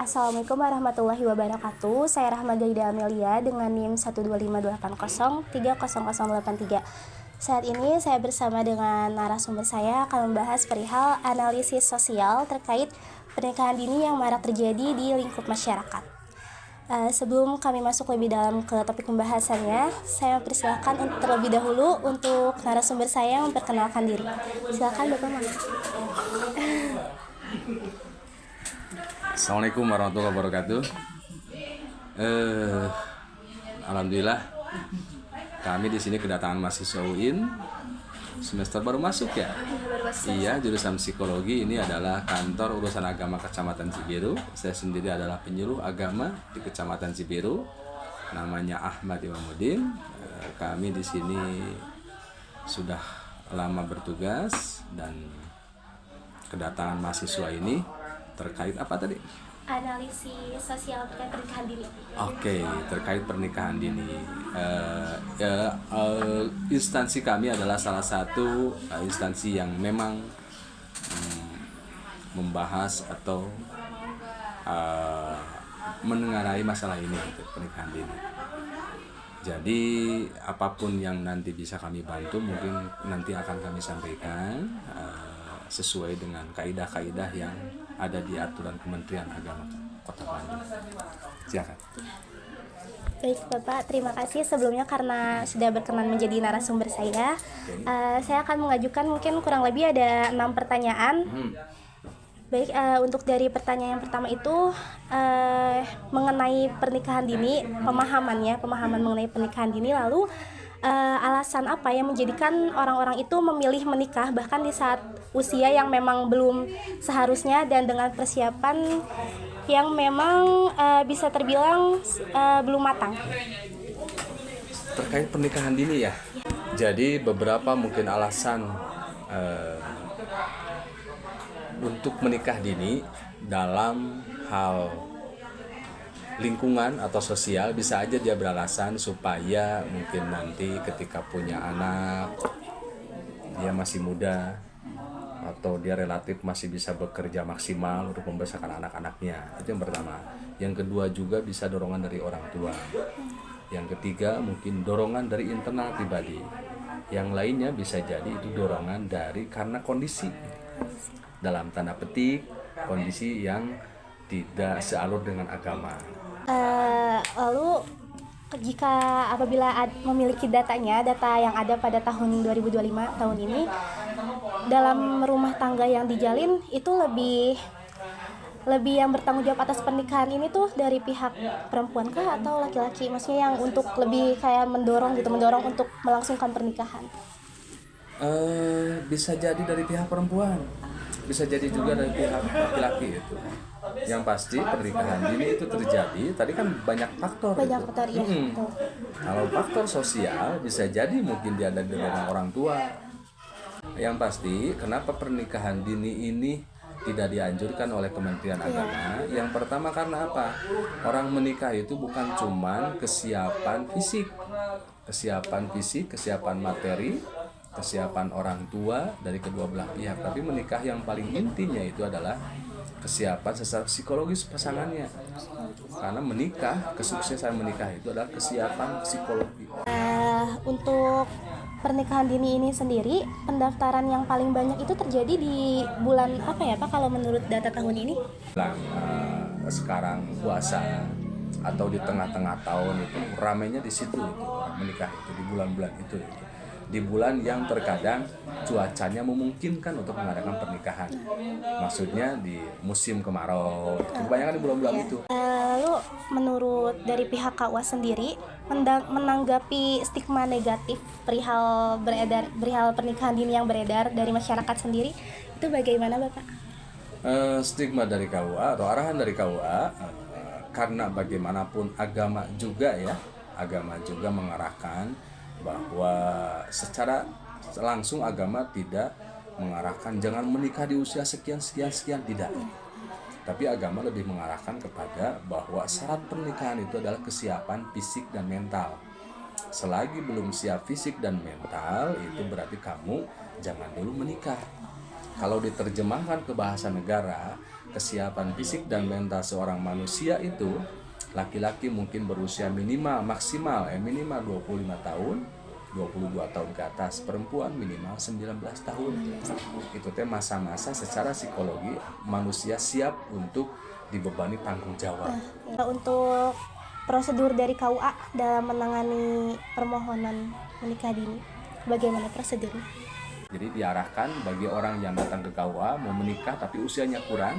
Assalamualaikum warahmatullahi wabarakatuh. Saya Rahma Gaida Amelia dengan NIM 12580300083. Saat ini saya bersama dengan narasumber saya akan membahas perihal analisis sosial terkait pernikahan dini yang marak terjadi di lingkup masyarakat. Sebelum kami masuk lebih dalam ke topik pembahasannya, saya persilakan terlebih dahulu untuk narasumber saya memperkenalkan diri. Silakan Bapak Mas. Assalamualaikum warahmatullahi wabarakatuh. Alhamdulillah kami di sini kedatangan mahasiswa UIN semester baru masuk ya. Iya, jurusan psikologi. Ini adalah kantor urusan agama Kecamatan Cibiru. Saya sendiri adalah penyuluh agama di Kecamatan Cibiru. Namanya Ahmad Imamuddin. Kami di sini sudah lama bertugas dan kedatangan mahasiswa ini terkait apa tadi? Analisis sosial terkait pernikahan dini. Oke, terkait pernikahan dini. Instansi kami adalah salah satu instansi yang memang membahas atau menengarai masalah ini, pernikahan dini. Jadi apapun yang nanti bisa kami bantu mungkin nanti akan kami sampaikan sesuai dengan kaidah-kaidah yang ada di aturan Kementerian Agama Kota Bandung. Silakan. Baik Bapak, terima kasih sebelumnya karena sudah berkenan menjadi narasumber saya. Saya akan mengajukan mungkin kurang lebih ada 6 pertanyaan. Baik, untuk dari pertanyaan yang pertama itu mengenai pernikahan dini, pemahaman mengenai pernikahan dini, lalu alasan apa yang menjadikan orang-orang itu memilih menikah bahkan di saat usia yang memang belum seharusnya dan dengan persiapan yang memang bisa terbilang belum matang. Terkait pernikahan dini ya. Jadi beberapa mungkin alasan untuk menikah dini dalam hal lingkungan atau sosial. Bisa aja dia beralasan supaya mungkin nanti ketika punya anak dia masih muda atau dia relatif masih bisa bekerja maksimal untuk membesarkan anak-anaknya. Itu yang pertama. Yang kedua juga bisa dorongan dari orang tua. Yang ketiga mungkin dorongan dari internal pribadi. Yang lainnya bisa jadi itu dorongan dari karena kondisi, dalam tanda petik kondisi yang tidak sealur dengan agama. Lalu jika apabila memiliki data yang ada pada tahun 2025 tahun ini, dalam rumah tangga yang dijalin itu lebih yang bertanggung jawab atas pernikahan ini tuh dari pihak perempuan kah atau laki-laki? Maksudnya yang untuk lebih kayak mendorong untuk melangsungkan pernikahan. Bisa jadi dari pihak perempuan, bisa jadi juga dari pihak laki-laki itu. Yang pasti pernikahan dini itu terjadi, tadi kan banyak faktor. Banyak faktor ya. Kalau faktor sosial bisa jadi mungkin dia ada dari orang tua. Yang pasti kenapa pernikahan dini ini tidak dianjurkan oleh Kementerian Agama? Yang pertama karena apa? Orang menikah itu bukan cuman kesiapan fisik, kesiapan materi, kesiapan orang tua dari kedua belah pihak, tapi menikah yang paling intinya itu adalah kesiapan secara psikologis pasangannya. Karena menikah, kesuksesan menikah itu adalah kesiapan psikologi. Untuk pernikahan dini ini sendiri, pendaftaran yang paling banyak itu terjadi di bulan apa ya Pak kalau menurut data tahun ini? Sekarang puasa atau di tengah-tengah tahun itu ramainya di situ itu, menikah itu di bulan-bulan itu. Di bulan yang terkadang cuacanya memungkinkan untuk mengadakan pernikahan. Maksudnya di musim kemarau, kebanyakan di bulan-bulan itu. Lalu menurut dari pihak KUA sendiri menanggapi stigma negatif perihal pernikahan dini yang beredar dari masyarakat sendiri itu bagaimana Bapak? Stigma dari KUA atau arahan dari KUA karena bagaimanapun agama juga mengarahkan bahwa secara langsung agama tidak mengarahkan jangan menikah di usia sekian tidak. Tapi agama lebih mengarahkan kepada bahwa syarat pernikahan itu adalah kesiapan fisik dan mental. Selagi belum siap fisik dan mental, itu berarti kamu jangan dulu menikah. Kalau diterjemahkan ke bahasa negara, kesiapan fisik dan mental seorang manusia itu, laki-laki mungkin berusia maksimal 25 tahun, 22 tahun ke atas, perempuan minimal 19 tahun. Itu teh masa-masa secara psikologi manusia siap untuk dibebani tanggung jawab. Untuk prosedur dari KUA dalam menangani permohonan menikah dini, bagaimana prosedurnya? Jadi diarahkan bagi orang yang datang ke KUA mau menikah tapi usianya kurang,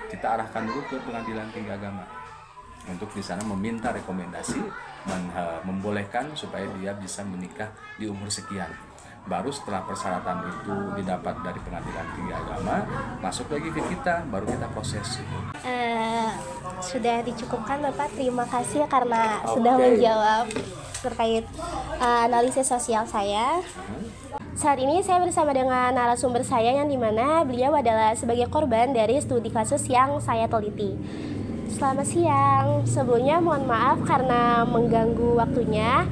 kita arahkan dulu ke Pengadilan Tinggi Agama untuk di sana meminta rekomendasi membolehkan supaya dia bisa menikah di umur sekian. Baru setelah persyaratan itu didapat dari Pengadilan Tinggi Agama, masuk lagi ke kita, baru kita proses. Sudah dicukupkan Bapak, terima kasih karena sudah menjawab terkait analisis sosial saya. Saat ini saya bersama dengan narasumber saya yang dimana beliau adalah sebagai korban dari studi kasus yang saya teliti. Selamat siang, sebelumnya mohon maaf karena mengganggu waktunya.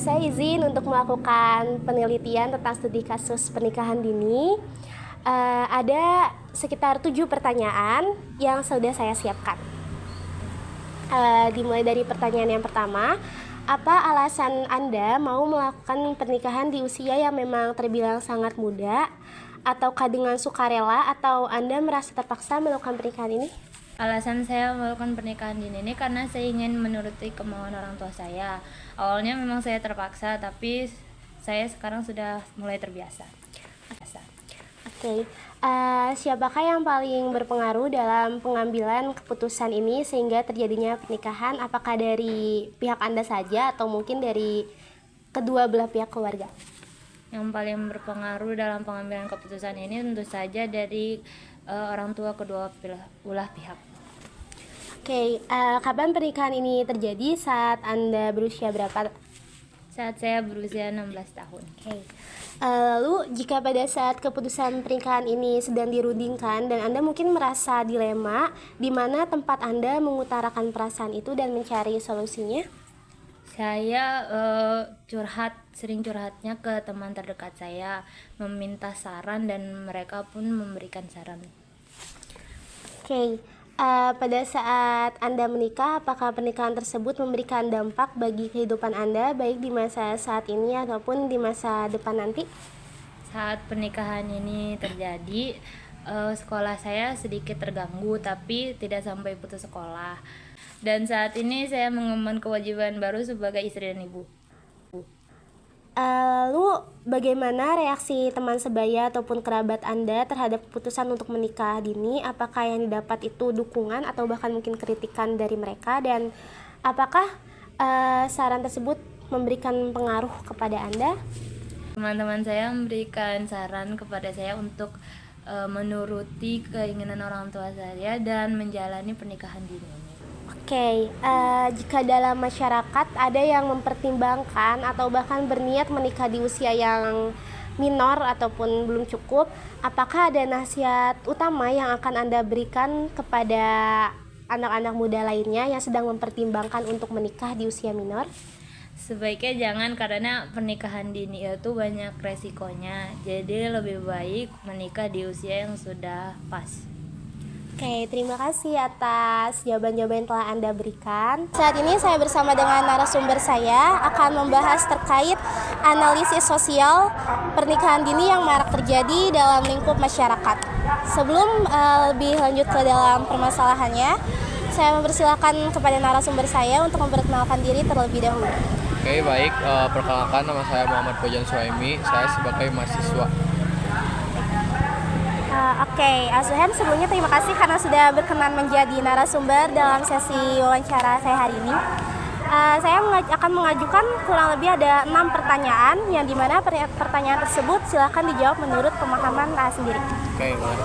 Saya izin untuk melakukan penelitian tentang studi kasus pernikahan dini. Ada sekitar 7 pertanyaan yang sudah saya siapkan. Dimulai dari pertanyaan yang pertama. Apa alasan Anda mau melakukan pernikahan di usia yang memang terbilang sangat muda? Ataukah dengan sukarela atau Anda merasa terpaksa melakukan pernikahan ini? Alasan saya melakukan pernikahan dini ini karena saya ingin menuruti kemauan orang tua saya. Awalnya memang saya terpaksa, tapi saya sekarang sudah mulai terbiasa. Oke. Siapakah yang paling berpengaruh dalam pengambilan keputusan ini sehingga terjadinya pernikahan? Apakah dari pihak Anda saja atau mungkin dari kedua belah pihak keluarga? Yang paling berpengaruh dalam pengambilan keputusan ini tentu saja dari orang tua kedua belah pihak. Oke, kapan pernikahan ini terjadi? Saat Anda berusia berapa? Saat saya berusia 16 tahun. Oke. Lalu jika pada saat keputusan pernikahan ini sedang dirundingkan dan Anda mungkin merasa dilema di mana tempat Anda mengutarakan perasaan itu dan mencari solusinya? Saya sering curhatnya ke teman terdekat saya, meminta saran dan mereka pun memberikan saran. Oke. Pada saat Anda menikah, apakah pernikahan tersebut memberikan dampak bagi kehidupan Anda, baik di masa saat ini ataupun di masa depan nanti? Saat pernikahan ini terjadi, sekolah saya sedikit terganggu, tapi tidak sampai putus sekolah. Dan saat ini saya mengemban kewajiban baru sebagai istri dan ibu. Lalu bagaimana reaksi teman sebaya ataupun kerabat Anda terhadap keputusan untuk menikah dini? Apakah yang didapat itu dukungan atau bahkan mungkin kritikan dari mereka? Dan apakah saran tersebut memberikan pengaruh kepada Anda? Teman-teman saya memberikan saran kepada saya untuk menuruti keinginan orang tua saya dan menjalani pernikahan dini. Oke, jika dalam masyarakat ada yang mempertimbangkan atau bahkan berniat menikah di usia yang minor ataupun belum cukup, apakah ada nasihat utama yang akan Anda berikan kepada anak-anak muda lainnya yang sedang mempertimbangkan untuk menikah di usia minor? Sebaiknya jangan, karena pernikahan dini itu banyak resikonya. Jadi lebih baik menikah di usia yang sudah pas. Oke, terima kasih atas jawaban-jawaban yang telah Anda berikan. Saat ini saya bersama dengan narasumber saya akan membahas terkait analisis sosial pernikahan dini yang marak terjadi dalam lingkup masyarakat. Sebelum lebih lanjut ke dalam permasalahannya, saya mempersilakan kepada narasumber saya untuk memperkenalkan diri terlebih dahulu. Oke, baik. Perkenalkan, nama saya Muhammad Fauzan Suhaimi. Saya sebagai mahasiswa. Oke, Suhaim, sebelumnya terima kasih karena sudah berkenan menjadi narasumber dalam sesi wawancara saya hari ini. Saya akan mengajukan kurang lebih ada 6 pertanyaan, yang dimana pertanyaan tersebut silakan dijawab menurut pemahaman sendiri. Oke, boleh.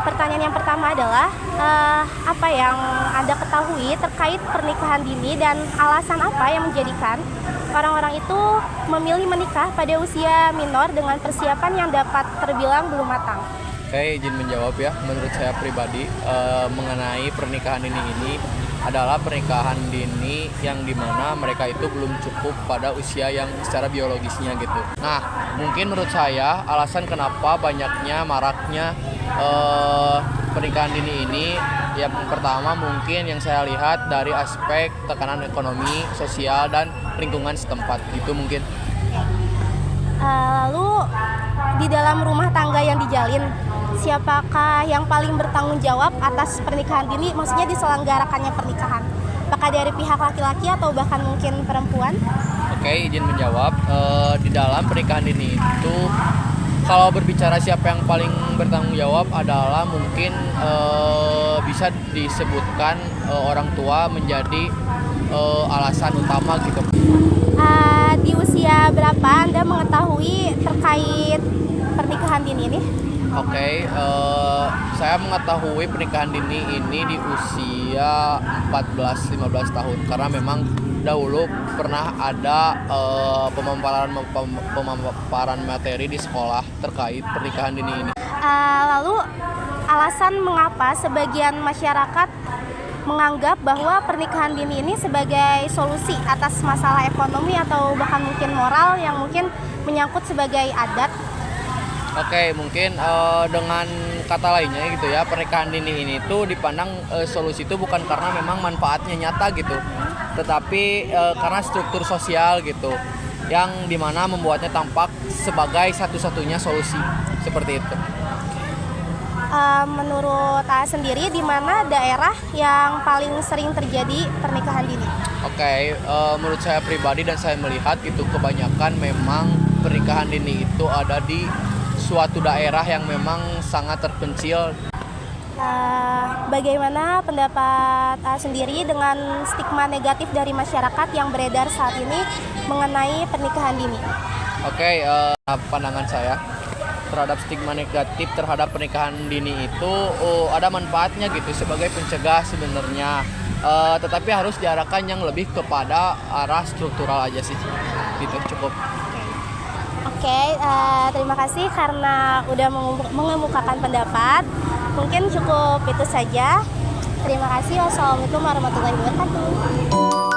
Pertanyaan yang pertama adalah apa yang Anda ketahui terkait pernikahan dini dan alasan apa yang menjadikan orang-orang itu memilih menikah pada usia minor dengan persiapan yang dapat terbilang belum matang? Oke, izin menjawab ya. Menurut saya pribadi mengenai pernikahan dini ini adalah pernikahan dini yang dimana mereka itu belum cukup pada usia yang secara biologisnya gitu. Nah, mungkin menurut saya alasan kenapa banyaknya maraknya pernikahan dini ini, yang pertama mungkin yang saya lihat dari aspek tekanan ekonomi, sosial, dan lingkungan setempat. Itu mungkin. Lalu di dalam rumah tangga yang dijalin, siapakah yang paling bertanggung jawab atas pernikahan dini? Maksudnya diselenggarakannya pernikahan. Apakah dari pihak laki-laki atau bahkan mungkin perempuan? Oke, izin menjawab. Di dalam pernikahan dini itu, kalau berbicara siapa yang paling bertanggung jawab adalah mungkin bisa disebutkan orang tua menjadi alasan utama gitu. Di usia berapa Anda mengetahui terkait pernikahan dini ini? Oke, saya mengetahui pernikahan dini ini di usia 14-15 tahun karena memang dahulu pernah ada pemaparan materi di sekolah terkait pernikahan dini ini. Lalu alasan mengapa sebagian masyarakat menganggap bahwa pernikahan dini ini sebagai solusi atas masalah ekonomi atau bahkan mungkin moral yang mungkin menyangkut sebagai adat? Oke, mungkin dengan kata lainnya gitu ya, pernikahan dini ini tuh dipandang solusi itu bukan karena memang manfaatnya nyata gitu, tetapi karena struktur sosial gitu, yang dimana membuatnya tampak sebagai satu-satunya solusi seperti itu. Menurut sendiri, di mana daerah yang paling sering terjadi pernikahan dini? Oke, menurut saya pribadi dan saya melihat itu kebanyakan memang pernikahan dini itu ada di suatu daerah yang memang sangat terpencil. Bagaimana pendapat sendiri dengan stigma negatif dari masyarakat yang beredar saat ini mengenai pernikahan dini? Oke, pandangan saya terhadap stigma negatif terhadap pernikahan dini itu ada manfaatnya gitu sebagai pencegah sebenarnya, tetapi harus diarahkan yang lebih kepada arah struktural aja sih, gitu cukup. Oke, terima kasih karena udah mengemukakan pendapat. Mungkin cukup itu saja. Terima kasih. Wassalamualaikum warahmatullahi wabarakatuh.